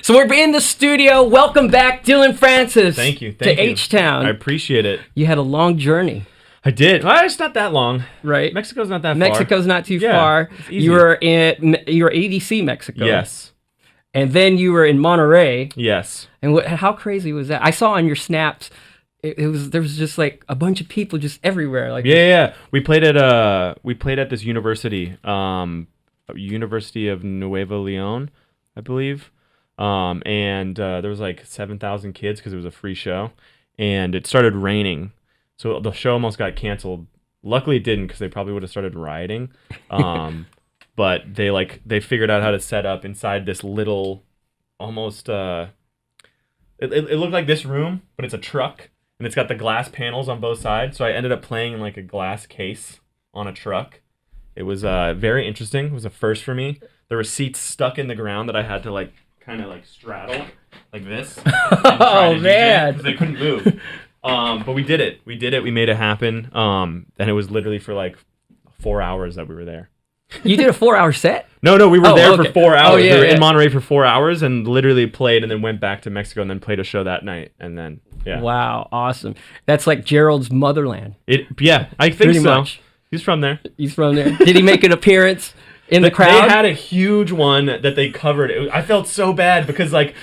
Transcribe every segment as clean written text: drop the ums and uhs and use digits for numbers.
So we're in the studio. Welcome back, Dillion Francis. Thank you. To H-Town. I appreciate it. You had a long journey. I did. Well, it's not that long. Right. Mexico's not that far. Mexico's not too far. It's easy. You were ADC, Mexico. Yes. And then you were in Monterrey. Yes. And how crazy was that? I saw on your snaps, there was just like a bunch of people just everywhere. Like Yeah. We played at this university, University of Nuevo Leon, I believe. And there was like 7,000 kids because it was a free show, and it started raining, so the show almost got canceled. Luckily, it didn't, because they probably would have started rioting. But they figured out how to set up inside this little, almost it looked like this room, but it's a truck, and it's got the glass panels on both sides. So I ended up playing in like a glass case on a truck. It was very interesting. It was a first for me. There were seats stuck in the ground that I had to kind of straddle like this. Oh man, because they couldn't move. But we did it. We made it happen. And it was literally for like 4 hours that we were there. You did a 4-hour set? No, we were there okay. for 4 hours. Yeah, we were in Monterey for 4 hours and literally played, and then went back to Mexico and then played a show that night, and then Wow, awesome. That's like Gerald's motherland. I think Pretty so. Much. He's from there. He's from there. Did he make an appearance in the crowd? They had a huge one that they covered. I felt so bad because right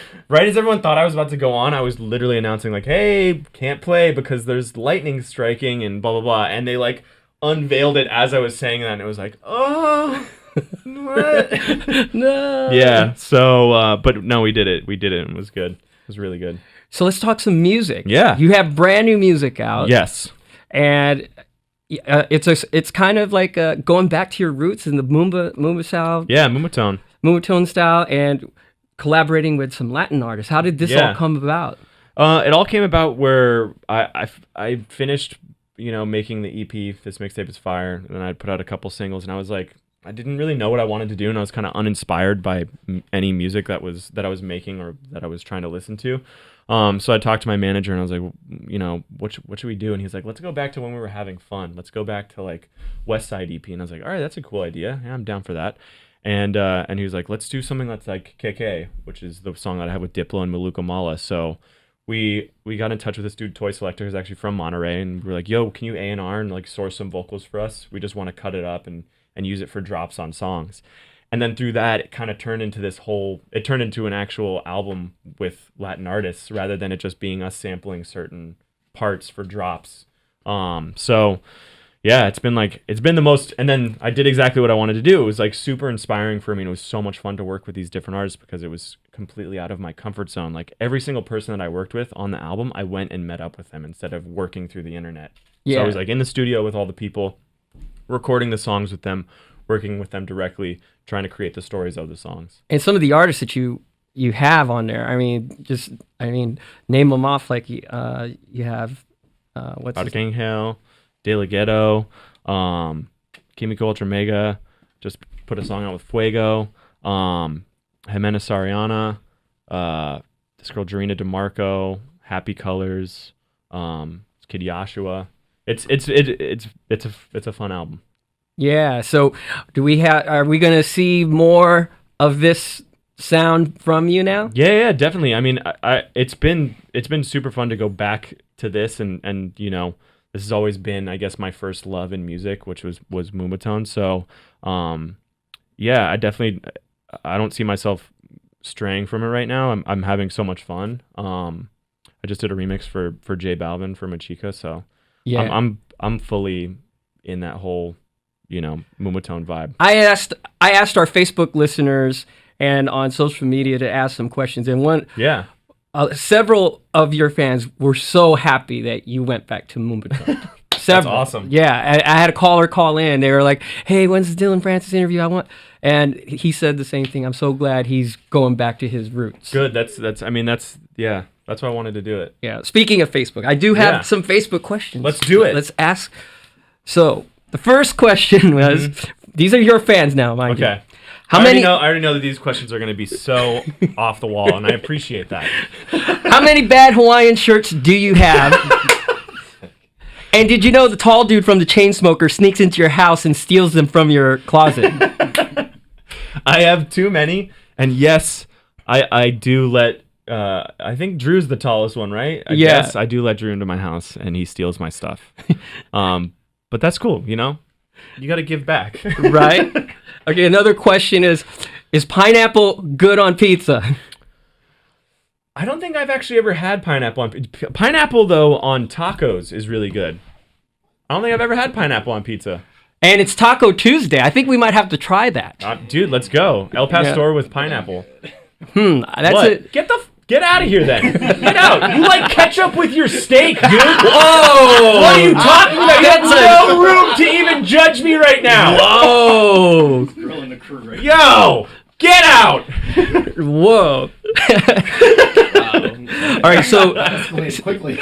as everyone thought I was about to go on, I was literally announcing hey, can't play because there's lightning striking and blah blah blah, and they unveiled it as I was saying that, and it was oh, what? No. Yeah. So, but no, we did it. And it was good. It was really good. So let's talk some music. Yeah. You have brand new music out. Yes. And it's kind of like going back to your roots in the Moomba style. Yeah, Moombahton style, and collaborating with some Latin artists. How did this all come about? It all came about where I finished, making the EP. This mixtape is fire, and I put out a couple singles, and I was I didn't really know what I wanted to do, and I was kind of uninspired by any music that I was making or that I was trying to listen to. So I talked to my manager, and I was like, what should we do? And he's like, let's go back to when we were having fun. Let's go back to West Side EP. And I was like, all right, that's a cool idea. Yeah, I'm down for that. And he was like, let's do something that's like KK, which is the song that I have with Diplo and Maluka Mala. So we got in touch with this dude, Toy Selector, who's actually from Monterey, and we were like, yo, can you A&R and source some vocals for us? We just want to cut it up and use it for drops on songs. And then through that, it kind of turned into it turned into an actual album with Latin artists rather than it just being us sampling certain parts for drops. So yeah, it's been the most, and then I did exactly what I wanted to do. It was super inspiring for me, and it was so much fun to work with these different artists because it was completely out of my comfort zone. Every single person that I worked with on the album, I went and met up with them instead of working through the internet. Yeah. So I was in the studio with all the people, recording the songs with them, working with them directly, trying to create the stories of the songs. And some of the artists that you have on there, name them off. You have what's Out of King Hill, De La Ghetto, Chemical Ultra Mega, just put a song out with Fuego, Jimena Sariana, this girl Jarena DeMarco, Happy Colors, Kid Joshua. It's a fun album. Yeah. So are we going to see more of this sound from you now? Yeah, definitely. It's been super fun to go back to this, and this has always been, I guess, my first love in music, which was Moombahton. So yeah, I don't see myself straying from it right now. I'm having so much fun. I just did a remix for J Balvin for Machika, so yeah, I'm fully in that whole Moombahton vibe. I asked our Facebook listeners and on social media to ask some questions, and several of your fans were so happy that you went back to Moombahton. That's awesome. Yeah, I had a caller call in. They were like, "Hey, when's the Dillion Francis interview? And he said the same thing. I'm so glad he's going back to his roots. Good. That's why I wanted to do it. Yeah. Speaking of Facebook, I do have some Facebook questions. Let's do it. Let's ask. So the first question was, these are your fans now, mind you. Okay. I already know that these questions are going to be so off the wall, and I appreciate that. How many bad Hawaiian shirts do you have? And did you know the tall dude from the Chainsmokers sneaks into your house and steals them from your closet? I have too many, and yes, I do let. I think Drew's the tallest one, right? I guess I do let Drew into my house, and he steals my stuff. But that's cool, you know. You got to give back, right? Okay. Another question is pineapple good on pizza? I don't think I've actually ever had pineapple on pineapple though on tacos is really good. I don't think I've ever had pineapple on pizza. And it's Taco Tuesday. I think we might have to try that. Dude, let's go. El Pastor with pineapple. That's what? it. Get out of here then. Get out. You like ketchup with your steak, dude. Whoa. What are you talking about? You have no room to even judge me right now. Whoa. Grilling the crew right Yo, get out. Whoa. All right, so quickly.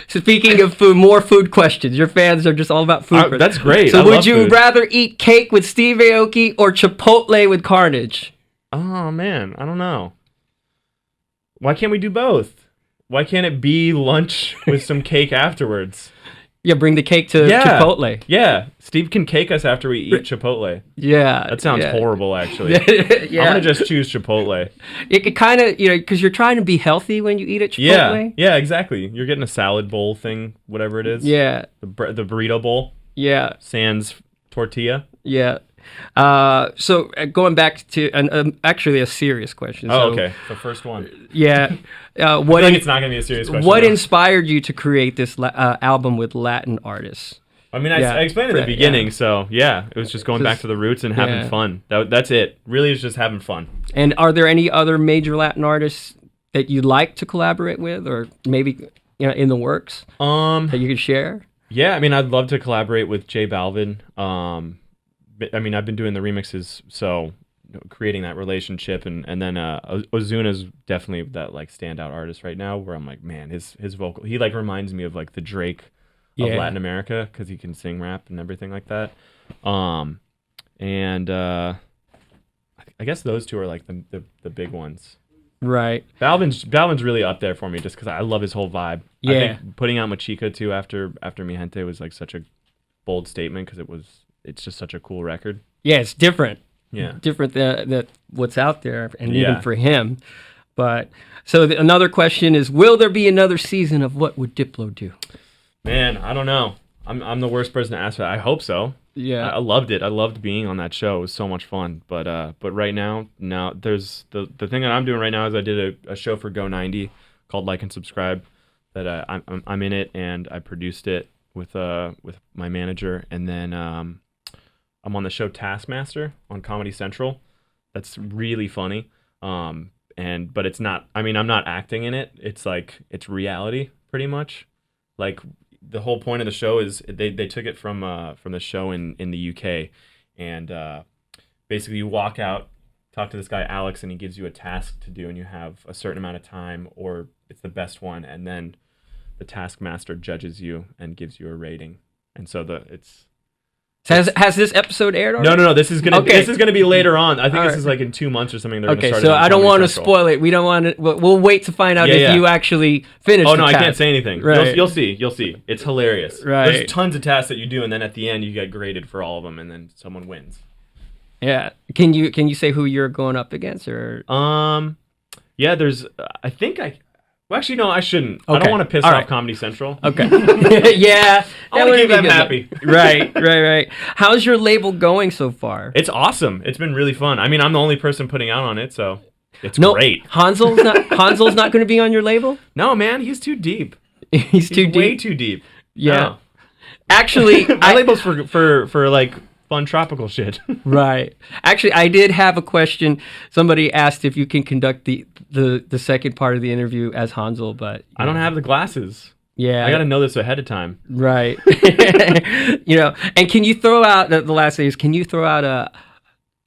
Speaking of food, more food questions. Your fans are just all about food. That's great. So would you rather eat cake with Steve Aoki or Chipotle with Carnage? Oh, man. I don't know. Why can't we do both? Why can't it be lunch with some cake afterwards? Yeah, bring the cake to Chipotle. Yeah, Steve can cake us after we eat Chipotle. Yeah. That sounds horrible, actually. Yeah. I'm going to just choose Chipotle. It kind of, because you're trying to be healthy when you eat at Chipotle. Yeah, exactly. You're getting a salad bowl thing, whatever it is. Yeah. The burrito bowl. Yeah. Sans tortilla. Yeah. So going back to actually a serious question. Oh, okay. The first one. Yeah. I think it's not going to be a serious question. What inspired you to create this album with Latin artists? I mean, I explained in the beginning, so yeah, it was just going back to the roots and having fun. That's it. Really, it's just having fun. And are there any other major Latin artists that you'd like to collaborate with, or maybe in the works that you could share? Yeah, I mean, I'd love to collaborate with J Balvin. I mean, I've been doing the remixes, so creating that relationship, and then Ozuna's definitely that like standout artist right now. Where I'm like, man, his vocal, he like reminds me of like the Drake of Latin America because he can sing rap and everything like that. And I guess those two are like the big ones. Right. Balvin's really up there for me just because I love his whole vibe. Yeah. I think putting out Machica too after Mi Gente was like such a bold statement because it's just such a cool record. Yeah, it's different. Yeah. Different than what's out there, and even for him. But so another question is, will there be another season of What Would Diplo Do? Man, I don't know. I'm the worst person to ask for that. I hope so. Yeah. I loved it. I loved being on that show. It was so much fun. But right now there's the thing that I'm doing right now is I did a show for Go 90 called Like and Subscribe that I'm in it, and I produced it with my manager, and then I'm on the show Taskmaster on Comedy Central. That's really funny. But it's not, I mean, I'm not acting in it. It's like, it's reality pretty much. Like the whole point of the show is they took it from the show in the UK, and basically you walk out, talk to this guy Alex, and he gives you a task to do, and you have a certain amount of time, or it's the best one, and then the Taskmaster judges you and gives you a rating. And so Has this episode aired already? No. This is gonna be later on. I think this is like in 2 months or something. They're okay, gonna start so I don't want to Central. spoil it. We don't want to. We'll wait to find out if you actually finish. Oh no, I can't say anything. Right. You'll see. It's hilarious. Right. There's tons of tasks that you do, and then at the end you get graded for all of them, and then someone wins. Yeah. Can you say who you're going up against, or? Yeah. There's. I think I. Well, actually, no, I shouldn't. Okay. I don't want to piss off Comedy Central. Okay. Yeah. I want to keep them happy. Right. How's your label going so far? It's awesome. It's been really fun. I mean, I'm the only person putting out on it, so it's great. Hansel's not going to be on your label? No, man, he's too deep. He's too deep. Way too deep. Yeah. No. Actually, my label's for like fun tropical shit. Right. Actually, I did have a question. Somebody asked if you can conduct the second part of the interview as Hansel, but I don't have the glasses. Yeah. I got to know this ahead of time. Right. And can you throw out the last thing is, can you throw out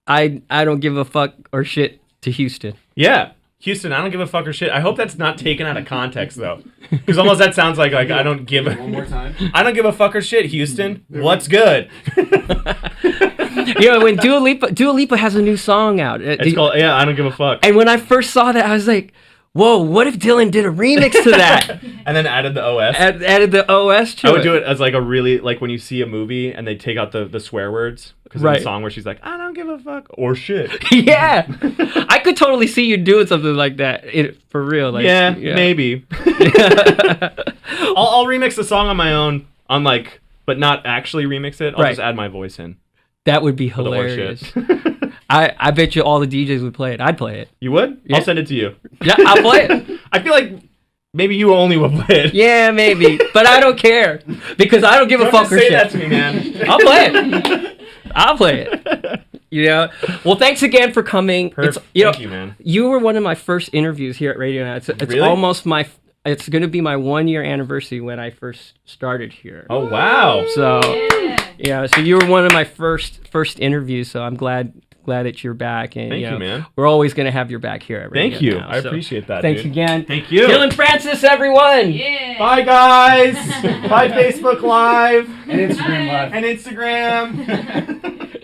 I don't give a fuck or shit to Houston? Yeah. Houston, I don't give a fuck or shit. I hope that's not taken out of context though, because almost that sounds like I don't give a. One more time. I don't give a fuck or shit, Houston. What's good? When Dua Lipa has a new song out. It's called I don't give a fuck. And when I first saw that, I was like, whoa, what if Dillion did a remix to that? And then added the OS. Added the OS to it. I would do it as like a really, like when you see a movie and they take out the swear words. Because in the song where she's like, I don't give a fuck, or shit. Yeah. I could totally see you doing something like that, for real. Like, yeah, maybe. I'll remix the song on my own, but not actually remix it. I'll just add my voice in. That would be hilarious. I bet you all the DJs would play it. I'd play it. You would? Yeah. I'll send it to you. Yeah, I'll play it. I feel like maybe you only will play it. Yeah, maybe. But I don't care. Because I don't give a fuck or shit. Say that to me, man. I'll play it. I'll play it. You know? Well, thanks again for coming. Thank you, man. You were one of my first interviews here at Radio Now. It's really? Almost it's going to be my 1-year anniversary when I first started here. Oh, wow. So, so you were one of my first interviews, so I'm glad that you're back. And Thank you, man. We're always going to have your back here at Radio Thank you. Now, I appreciate that, Thanks dude. again. Thank you. Dillion Francis, everyone. Yeah. Bye, guys. Bye, Facebook Live. And Instagram Live. And Instagram.